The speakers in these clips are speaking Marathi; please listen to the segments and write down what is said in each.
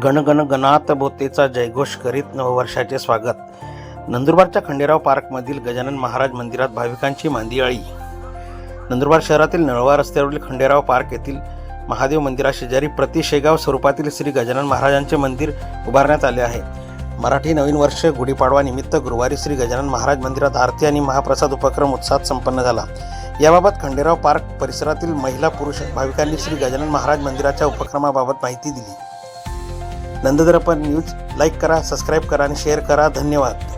गणगण गणात बोतेचा जयघोष करीत नववर्षाचे स्वागत. नंदुरबारच्या खंडेराव पार्कमधील गजानन महाराज मंदिरात भाविकांची मांदियाळी. नंदुरबार शहरातील नळवा रस्त्यावरील खंडेराव पार्क येथील महादेव मंदिराशेजारी प्रतिशेगाव स्वरूपातील श्री गजानन महाराजांचे मंदिर उभारण्यात आले आहे. मराठी नवीन वर्ष गुढीपाडवा निमित्त गुरुवारी श्री गजानन महाराज मंदिरात आरती आणि महाप्रसाद उपक्रम उत्साहात संपन्न झाला. याबाबत खंडेराव पार्क परिसरातील महिला पुरुष भाविकांनी श्री गजानन महाराज मंदिराच्या उपक्रमाबाबत माहिती दिली. नंददर्पण न्यूज लाईक करा, सबस्क्राईब करा आणि शेअर करा. धन्यवाद.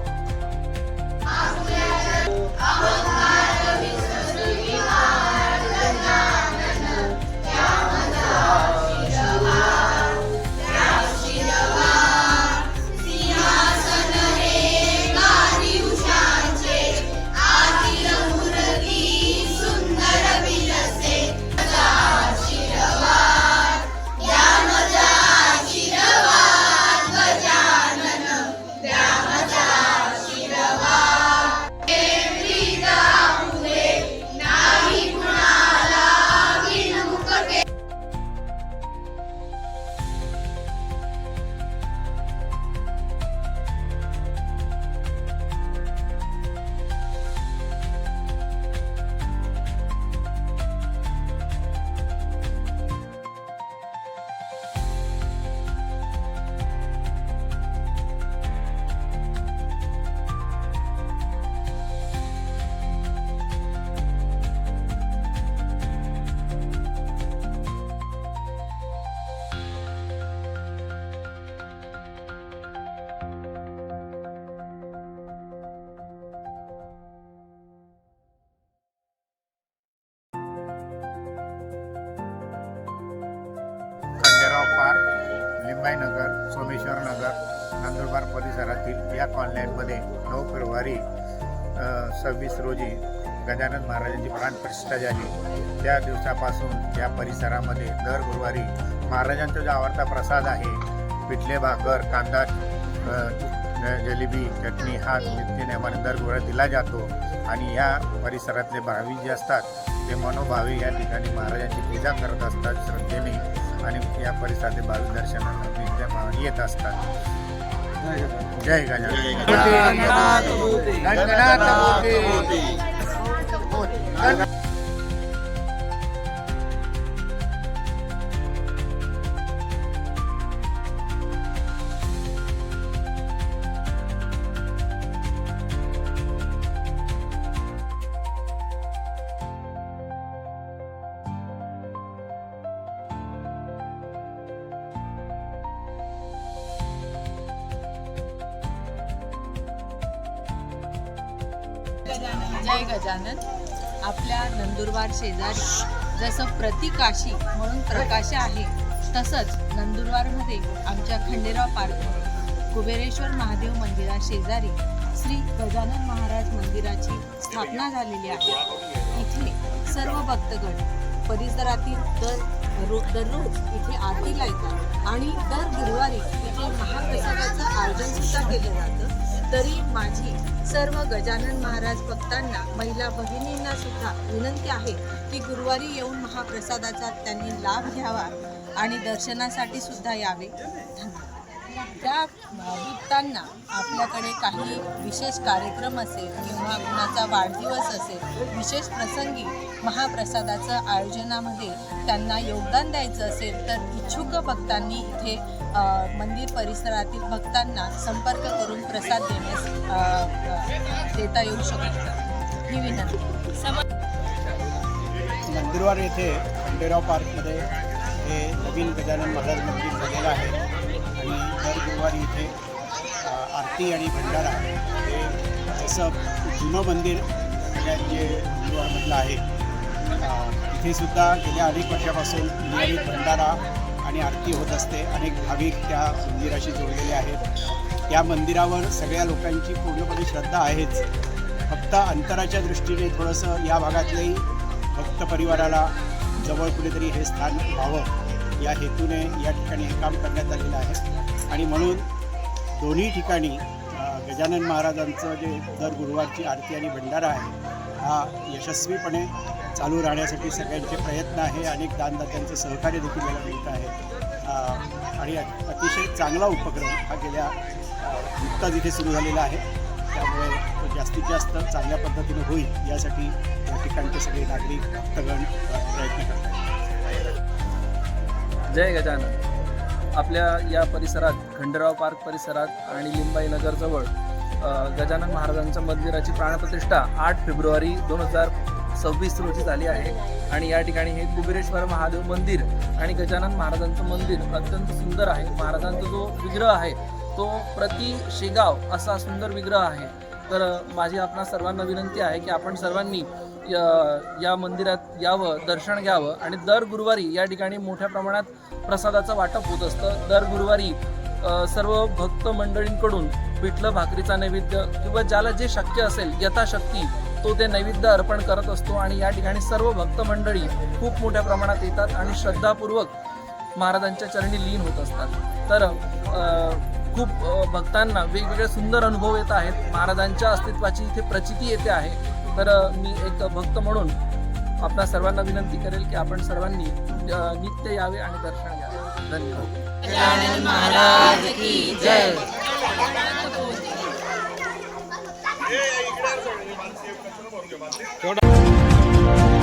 खंडेराव पार्क, लिंबाईनगर, सोमेश्वर नगर, नंदुरबार परिसरातील या कॉलनीमध्ये 9 फेब्रुवारी 26 रोजी गजानन महाराजांची प्राणप्रतिष्ठा झाली. त्या दिवसापासून या परिसरामध्ये दर गुरुवारी महाराजांचा जो आवडता प्रसाद आहे पिठले भाकर, कांदा, जलेबी, चटणी हा नित्यनेमाने दर गुरुवारी दिला जातो. आणि या परिसरातले भाविक जे असतात ते मनोभावे या ठिकाणी महाराजांची पूजा करत असतात श्रद्धेने आणि या परिसरातील भाविक दर्शनाला येत असतात. जय गजानन. जय गजानन. आपल्या नंदुरबार शेजारी जसं प्रतिकाशी म्हणून प्रकाश आहे तसंच नंदुरबारमध्ये आमच्या खंडेराव पार्कमध्ये कुबेरेश्वर महादेव मंदिरा शेजारी श्री गजानन महाराज मंदिराची स्थापना झालेली आहे. इथे सर्व भक्तगण परिसरातील दररोज इथे आरतीला येतात आणि दर गुरुवारी इथे महाप्रसादाचं आयोजन सुद्धा केलं जातं. तरी माझी सर्व गजानन महाराज भक्तांना, महिला भगिनींना सुद्धा विनंती आहे की गुरुवारी येऊन महाप्रसादाचा त्यांनी लाभ घ्यावा आणि दर्शनासाठी सुद्धा यावे. त्या भक्तांना आपल्याकडे काही विशेष कार्यक्रम असेल किंवा कुणाचा वाढदिवस असेल, विशेष प्रसंगी महाप्रसादाचं आयोजनामध्ये त्यांना योगदान द्यायचं असेल तर इच्छुक भक्तांनी इथे मंदिर परिसरातील भक्तांना संपर्क करून प्रसाद देता येऊ शकतो ही विनंती. नंदुरबार येथे खंडेराव पार्कमध्ये हे नवीन गजानन महाराज मंदिर झालेलं आहे आणि दर गुरुवारी इथे आरती आणि भंडारा हे जसं जुनं मंदिर जे नंदुरबारमधलं आहे इथे सुद्धा गेल्या अनेक वर्षापासून नियमित भंडारा आणि आरती होत असते. अनेक भाविक त्या मंदिराशी जोडलेले आहेत. त्या मंदिरावर सगळ्या लोकांची पूर्णपणे श्रद्धा आहेच. फक्त अंतराच्या दृष्टीने थोडंसं या भागातल्याही भक्त परिवाराला जवळ कुठेतरी हे स्थान व्हावं या हेतूने या ठिकाणी हे काम करण्यात आलेलं आहे. आणि म्हणून दोन्ही ठिकाणी गजानन महाराजांचं जे दर गुरुवारची आरती आणि भंडारा आहे हा यशस्वीपणे चालू राहण्यासाठी सगळ्यांचे प्रयत्न आहे. अनेक दानदात्यांचं सहकार्य देखील याला मिळत आहे आणि अतिशय चांगला उपक्रम हा गेल्या नुकताच इथे सुरू झालेला आहे. त्यामुळे तो जास्तीत जास्त चांगल्या पद्धतीने होईल यासाठी या ठिकाणचे सगळे नागरिक भक्तगण प्रयत्न करतात. जय गजानन. आपल्या या परिसरात खंडेराव पार्क परिसरात आणि लिंबाई नगरजवळ गजानन महाराजांच्या मंदिराची प्राणप्रतिष्ठा 8 फेब्रुवारी 2026 रोजी झाली आहे. आणि या ठिकाणी हे कुबेरेश्वर महादेव मंदिर आणि गजानन महाराजांचं मंदिर अत्यंत सुंदर आहे. महाराजांचा जो विग्रह आहे तो प्रति शेगाव असा सुंदर विग्रह आहे. तर माझी आपणा सर्वांना विनंती आहे की आपण सर्वांनी या मंदिरात यावं, दर्शन घ्यावं. आणि दर गुरुवारी या ठिकाणी मोठ्या प्रमाणात प्रसादाचं वाटप होत असतं. दर गुरुवारी सर्व भक्त मंडळींकडून पिठलं भाकरीचा नैवेद्य किंवा ज्याला जे शक्य असेल यथाशक्ती तो ते नैवेद्य अर्पण करत असतो. आणि या ठिकाणी सर्व भक्त मंडळी खूप मोठ्या प्रमाणात येतात आणि श्रद्धापूर्वक महाराजांच्या चरणी लीन होत असतात. तर खूप भक्तांना वेगवेगळे सुंदर अनुभव येत आहेत. महाराजांच्या अस्तित्वाची इथे प्रचिती येते आहे. तर मी एक भक्त म्हणून आपल्या सर्वांना विनंती करेल की आपण सर्वांनी नित्य यावे आणि दर्शन घ्यावे. धन्यवाद. गजानन महाराज की जय. तेवढा